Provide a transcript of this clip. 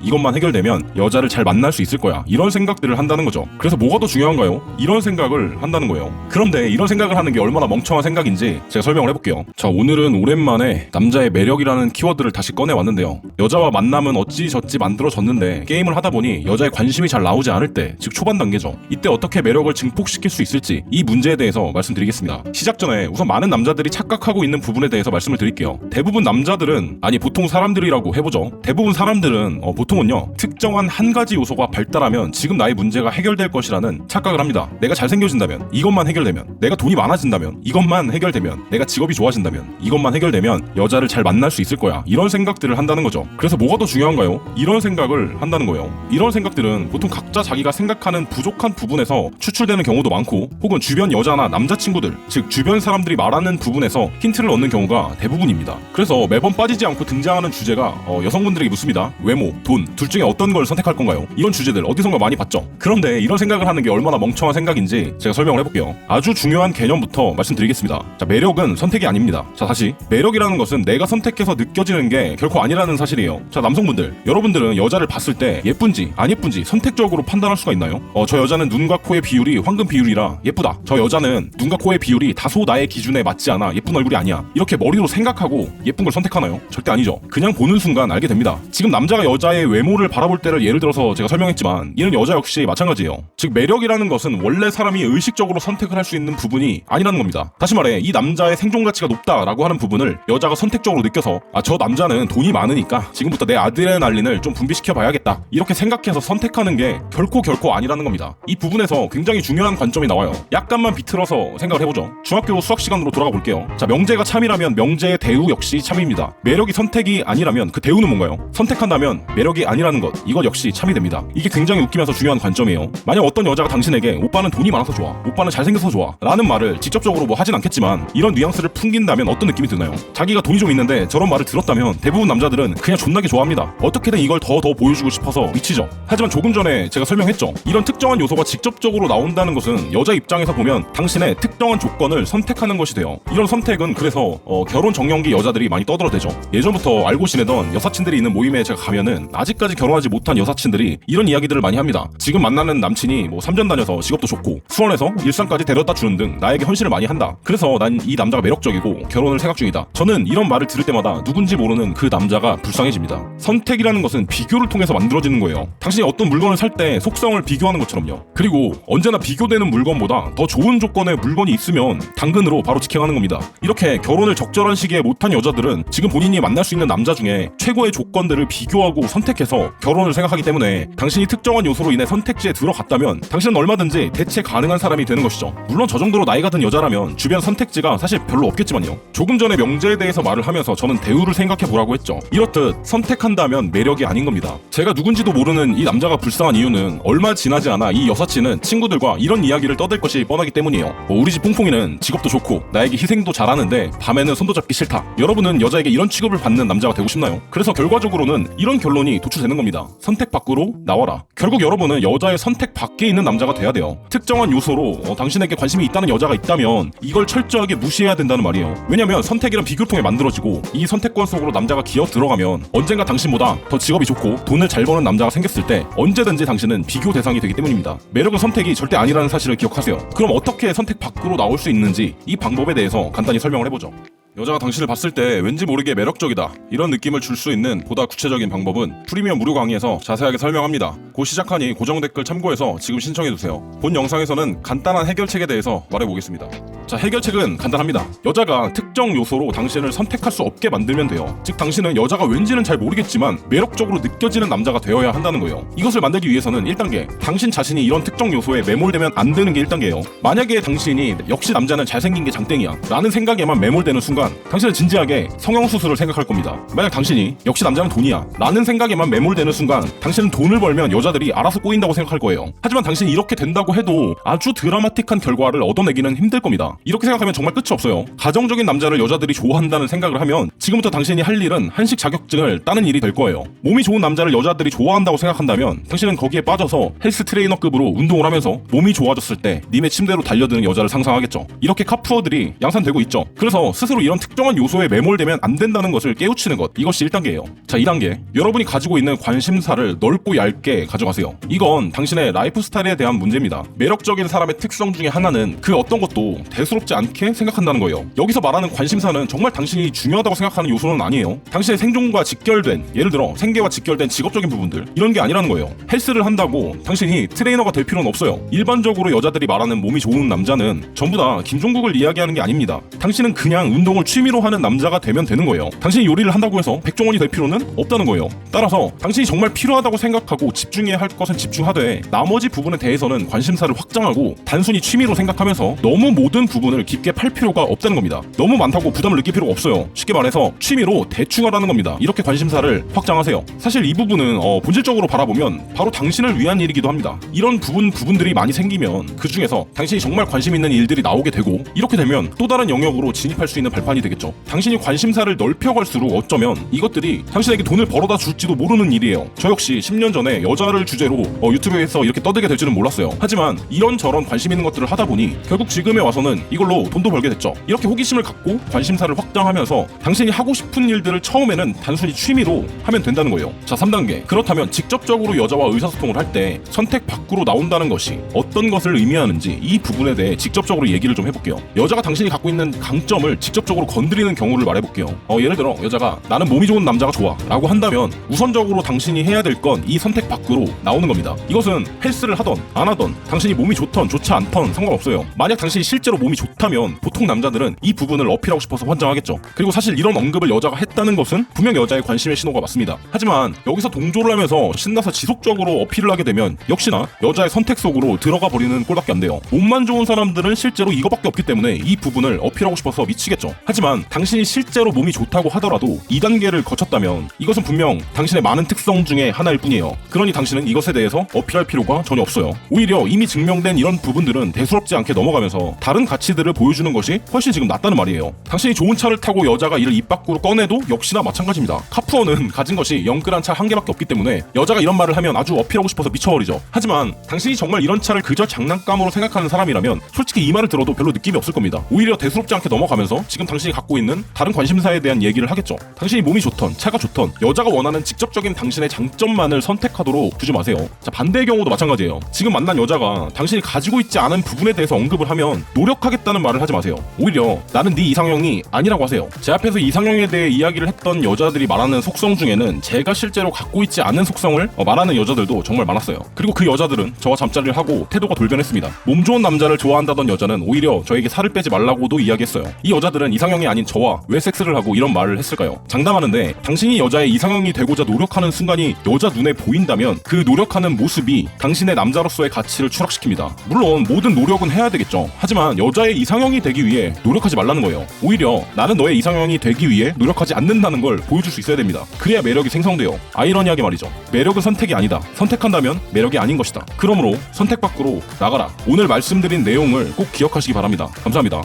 이것만 해결되면 여자를 잘 만날 수 있을 거야. 이런 생각들을 한다는 거죠. 그래서 뭐가 더 중요한가요? 이런 생각을 한다는 거예요. 그런데 이런 생각을 하는 게 얼마나 멍청한 생각인지 제가 설명을 해볼게요. 자, 오늘은 오랜만에 남자의 매력이라는 키워드를 다시 꺼내왔는데요. 여자와 만남은 어찌저찌 만들어졌는데 게임을 하다 보니 여자의 관심이 잘 나오지 않을 때, 즉 초반 단계죠. 이때 어떻게 매력을 증폭시킬 수 있을지 이 문제에 대해서 말씀드리겠습니다. 시작 전에 우선 많은 남자들이 착각하고 있는 부분에 대해서 말씀을 드릴게요. 대부분 남자들은, 아니 보통 사람들이라고 해보죠. 대부분 사람들은 보통은요, 특정한 한 가지 요소가 발달하면 지금 나의 문제가 해결될 것이라는 착각을 합니다. 내가 잘생겨진다면, 이것만 해결되면, 내가 돈이 많아진다면, 이것만 해결되면, 내가 직업이 좋아진다면, 이것만 해결되면 여자를 잘 만날 수 있을 거야. 이런 생각들을 한다는 거죠. 그래서 뭐가 더 중요한가요? 이런 생각을 한다는 거예요. 이런 생각들은 보통 각자 자기가 생각하는 부족한 부분에서 추출되는 경우도 많고, 혹은 주변 여자나 남자친구들, 즉 주변 사람들이 말하는 부분에서 힌트를 얻는 경우가 대부분입니다. 그래서 매번 빠지지 않고 등장하는 주제가 여성분들에게 묻습니다. 외모, 돈, 둘 중에 어떤 걸 선택할 건가요? 이런 주제들 어디선가 많이 봤죠? 그런데 이런 생각을 하는 게 얼마나 멍청한 생각인지 제가 설명을 해볼게요. 아주 중요한 개념부터 말씀드리겠습니다. 자, 매력은 선택이 아닙니다. 자, 다시, 매력이라는 것은 내가 선택해서 느껴지는 게 결코 아니라는 사실이에요. 자, 남성분들, 여러분들은 여자를 봤을 때 예쁜지 안 예쁜지 선택적으로 판단할 수가 있나요? 저 여자는 눈과 코의 비율이 황금 비율이라 예쁘다. 저 여자는 눈과 코의 비율이 다소 나의 기준에 맞지 않아 예쁜 얼굴이 아니야. 이렇게 머리로 생각하고 예쁜 걸 선택하나요? 절대 아니죠. 그냥 보는 순간 알게 됩니다. 지금 남자가 여자의 외모를 바라볼 때를 예를 들어서 제가 설명했지만, 이는 여자 역시 마찬가지예요. 즉 매력이라는 것은 원래 사람이 의식적으로 선택을 할 수 있는 부분이 아니라는 겁니다. 다시 말해, 이 남자의 생존 가치가 높다라고 하는 부분을 여자가 선택적으로 느껴서, 저 남자는 돈이 많으니까 지금부터 내 아드레날린을 좀 분비시켜 봐야겠다, 이렇게 생각해서 선택하는 게 결코 아니라는 겁니다. 이 부분에서 굉장히 중요한 관점이 나와요. 약간만 비틀어서 생각을 해보죠. 중학교 수학 시간으로 돌아가 볼게요. 자, 명제가 참이라면 명제의 대우 역시 참입니다. 매력이 선택이 아니라면 그 대우는 뭔가요? 선택한다면 매력이 아니라는 것, 이것 역시 참이 됩니다. 이게 굉장히 웃기면서 중요한 관점이에요. 만약 어떤 여자가 당신에게 오빠는 돈이 많아서 좋아, 오빠는 잘생겨서 좋아 라는 말을 직접적으로 하진 않겠지만, 이런 뉘앙스를 풍긴다면 어떤 느낌이 드나요? 자기가 돈이 좀 있는데 저런 말을 들었다면 대부분 남자들은 그냥 존나게 좋아합니다. 어떻게든 이걸 더 보여주고 싶어서 미치죠. 하지만 조금 전에 제가 설명했죠. 이런 특정한 요소가 직접적으로 나온다는 것은 여자 입장에서 보면 당신의 특정한 조건을 선택하는 것이 돼요. 이런 선택은 그래서 결혼 정년기 여자들이 많이 떠들어대죠. 예전부터 알고 지내던 여사친들이 있는 모임에 제가 가면은 아직까지 결혼하지 못한 여사친들이 이런 이야기들을 많이 합니다. 지금 만나는 남친이 3전 다녀서 직업도 좋고 수원에서 일산까지 데려다 주는 등 나에게 헌신을 많이 한다. 그래서 난 이 남자가 매력적이고 결혼을 생각 중이다. 저는 이런 말을 들을 때마다 누군지 모르는 그 남자가 불쌍해집니다. 선택이라는 것은 비교를 통해서 만들어지는 거예요. 당신이 어떤 물건을 살 때 속성을 비교하는 것처럼요. 그리고 언제나 비교되는 물건보다 더 좋은 조건의 물건이 있으면 당근으로 바로 직행하는 겁니다. 이렇게 결혼을 적절한 시기에 못한 여자들은 지금 본인이 만날 수 있는 남자 중에 최고의 조건들을 비교하고 선택해서 결혼을 생각하기 때문에, 당신이 특정한 요소로 인해 선택지에 들어갔다면 당신은 얼마든지 대체 가능한 사람이 되는 것이죠. 물론 저 정도로 나이가 든 여자라면 주변 선택지가 사실 별로 없겠지만요. 조금 전에 명제에 대해서 말을 하면서 저는 대우를 생각해 보라고 했죠. 이렇듯 선택한다면 매력이 아닌 겁니다. 제가 누군지도 모르는 이 남자가 불쌍한 이유는 얼마 지나지 않아 이 여사친은 친구들과 이런 이야기를 떠들 것이 뻔하기 때문이에요. 우리 집 퐁퐁이는 직업도 좋고 나에게 희생도 잘하는데 밤에는 손도 잡기 싫다. 여러분은 여자에게 이런 취급을 받는 남자가 되고 싶나요? 그래서 결과적으로는 이런 결론이 도출되는 겁니다. 선택 밖으로 나와라. 결국 여러분은 여자의 선택 밖에 있는 남자가 돼야 돼요. 특정한 요소로 당신에게 관심이 있다는 여자가 있다면 이걸 철저하게 무시해야 된다는 말이에요. 왜냐면 선택이란 비교를 통해 만들어지고, 이 선택권 속으로 남자가 기어 들어가면 언젠가 당신보다 더 직업이 좋고 돈을 잘 버는 남자가 생겼을 때 언제든지 당신은 비교 대상이 되기 때문입니다. 매력은 선택이 절대 아니라는 사실을 기억하세요. 그럼 어떻게 선택 밖으로 나올 수 있는지 이 방법에 대해서 간단히 설명을 해보죠. 여자가 당신을 봤을 때 왠지 모르게 매력적이다, 이런 느낌을 줄 수 있는 보다 구체적인 방법은 프리미엄 무료 강의에서 자세하게 설명합니다. 곧 시작하니 고정 댓글 참고해서 지금 신청해두세요. 본 영상에서는 간단한 해결책에 대해서 말해보겠습니다. 자, 해결책은 간단합니다. 여자가 특정 요소로 당신을 선택할 수 없게 만들면 돼요. 즉 당신은 여자가 왠지는 잘 모르겠지만 매력적으로 느껴지는 남자가 되어야 한다는 거예요. 이것을 만들기 위해서는 1단계, 당신 자신이 이런 특정 요소에 매몰되면 안 되는 게 1단계예요. 만약에 당신이 역시 남자는 잘생긴 게 장땡이야 라는 생각에만 매몰되는 순간 당신은 진지하게 성형수술을 생각할 겁니다. 만약 당신이 역시 남자는 돈이야 라는 생각에만 매몰되는 순간 당신은 돈을 벌면 여자를 여자들이 알아서 꼬인다고 생각할 거예요. 하지만 당신이 이렇게 된다고 해도 아주 드라마틱한 결과를 얻어내기는 힘들 겁니다. 이렇게 생각하면 정말 끝이 없어요. 가정적인 남자를 여자들이 좋아한다는 생각을 하면 지금부터 당신이 할 일은 한식 자격증을 따는 일이 될 거예요. 몸이 좋은 남자를 여자들이 좋아한다고 생각한다면 당신은 거기에 빠져서 헬스 트레이너급으로 운동을 하면서 몸이 좋아졌을 때 님의 침대로 달려드는 여자를 상상하겠죠. 이렇게 카푸어들이 양산되고 있죠. 그래서 스스로 이런 특정한 요소에 매몰되면 안 된다는 것을 깨우치는 것, 이것이 1단계예요. 자, 2단계. 여러분이 가지고 있는 관심사를 넓고 얇게 가져가세요. 이건 당신의 라이프 스타일에 대한 문제입니다. 매력적인 사람의 특성 중에 하나는 그 어떤 것도 대수롭지 않게 생각한다는 거예요. 여기서 말하는 관심사는 정말 당신이 중요하다고 생각하는 요소는 아니에요. 당신의 생존과 직결된, 예를 들어 생계와 직결된 직업적인 부분들, 이런 게 아니라는 거예요. 헬스를 한다고 당신이 트레이너가 될 필요는 없어요. 일반적으로 여자들이 말하는 몸이 좋은 남자는 전부 다 김종국을 이야기하는 게 아닙니다. 당신은 그냥 운동을 취미로 하는 남자가 되면 되는 거예요. 당신이 요리를 한다고 해서 백종원이 될 필요는 없다는 거예요. 따라서 당신이 정말 필요하다고 생각하고 집중해야 할 것은 집중하되 나머지 부분에 대해서는 관심사를 확장하고 단순히 취미로 생각하면서 너무 모든 부분을 깊게 팔 필요가 없다는 겁니다. 너무 많다고 부담을 느낄 필요가 없어요. 쉽게 말해서 취미로 대충 하라는 겁니다. 이렇게 관심사를 확장하세요. 사실 이 부분은 본질적으로 바라보면 바로 당신을 위한 일이기도 합니다. 이런 부분들이 많이 생기면 그 중에서 당신이 정말 관심 있는 일들이 나오게 되고, 이렇게 되면 또 다른 영역으로 진입할 수 있는 발판이 되겠죠. 당신이 관심사를 넓혀갈수록 어쩌면 이것들이 당신에게 돈을 벌어다 줄지도 모르는 일이에요. 저 역시 10년 전에 여자를 주제로 유튜브에서 이렇게 떠들게 될 줄은 몰랐어요. 하지만 이런저런 관심 있는 것들을 하다 보니 결국 지금에 와서는 이걸로 돈도 벌게 됐죠. 이렇게 호기심을 갖고 관심사를 확장하면서 당신이 하고 싶은 일들을 처음에는 단순히 취미로 하면 된다는 거예요. 자, 3단계. 그렇다면 직접적으로 여자와 의사소통을 할 때 선택 밖으로 나온다는 것이 어떤 것을 의미하는지 이 부분에 대해 직접적으로 얘기를 좀 해볼게요. 여자가 당신이 갖고 있는 강점을 직접적으로 건드리는 경우를 말해볼게요. 예를 들어 여자가 나는 몸이 좋은 남자가 좋아 라고 한다면 우선적으로 당신이 해야 될 건 이 선택 밖으로 나오는 겁니다. 이것은 헬스를 하던 안 하던, 당신이 몸이 좋던 좋지 않던 상관없어요. 만약 당신이 실제로 몸이 좋다면 보통 남자들은 이 부분을 어필하고 싶어서 환장하겠죠. 그리고 사실 이런 언급을 여자가 했다는 것은 분명 여자의 관심의 신호가 맞습니다. 하지만 여기서 동조를 하면서 신나서 지속적으로 어필을 하게 되면 역시나 여자의 선택 속으로 들어가 버리는 꼴밖에 안 돼요. 몸만 좋은 사람들은 실제로 이거밖에 없기 때문에 이 부분을 어필하고 싶어서 미치겠죠. 하지만 당신이 실제로 몸이 좋다고 하더라도 2단계를 거쳤다면 이것은 분명 당신의 많은 특성 중에 하나일 뿐이에요. 그러니 당신은 이것에 대해서 어필할 필요가 전혀 없어요. 오히려 이미 증명된 이런 부분들은 대수롭지 않게 넘어가면서 다른 가치들을 보여주는 것이 훨씬 지금 낫다는 말이에요. 당신이 좋은 차를 타고 여자가 이를 입 밖으로 꺼내도 역시나 마찬가지입니다. 카푸어는 가진 것이 영끌한 차 한 개밖에 없기 때문에 여자가 이런 말을 하면 아주 어필하고 싶어서 미쳐버리죠. 하지만 당신이 정말 이런 차를 그저 장난감으로 생각하는 사람이라면 솔직히 이 말을 들어도 별로 느낌이 없을 겁니다. 오히려 대수롭지 않게 넘어가면서 지금 당신이 갖고 있는 다른 관심사에 대한 얘기를 하겠죠. 당신이 몸이 좋던 차가 좋던 여자가 원하는 직접적인 당신의 장점만을 선택하도록 두지 마세요. 자, 반대의 경우도 마찬가지예요. 지금 만난 여자가 당신이 가지고 있지 않은 부분에 대해서 언급을 하면 노력하겠다는 말을 하지 마세요. 오히려 나는 네 이상형이 아니라고 하세요. 제 앞에서 이상형에 대해 이야기를 했던 여자들이 말하는 속성 중에는 제가 실제로 갖고 있지 않은 속성을 말하는 여자들도 정말 많았어요. 그리고 그 여자들은 저와 잠자리를 하고 태도가 돌변했습니다. 몸 좋은 남자를 좋아한다던 여자는 오히려 저에게 살을 빼지 말라고도 이야기했어요. 이 여자들은 이상형이 아닌 저와 왜 섹스를 하고 이런 말을 했을까요? 장담하는데 당신이 여자의 이상형이 되고자 노력하는 순간이 여자 눈에 보인다면 그 노력하는 모습이 당신의 남자로서의 가치를 추락시킵니다. 물론 모든 노력은 해야 되겠죠. 하지만 여자의 이상형이 되기 위해 노력하지 말라는 거예요. 오히려 나는 너의 이상형이 되기 위해 노력하지 않는다는 걸 보여줄 수 있어야 됩니다. 그래야 매력이 생성돼요. 아이러니하게 말이죠. 매력은 선택이 아니다. 선택한다면 매력이 아닌 것이다. 그러므로 선택 밖으로 나가라. 오늘 말씀드린 내용을 꼭 기억하시기 바랍니다. 감사합니다.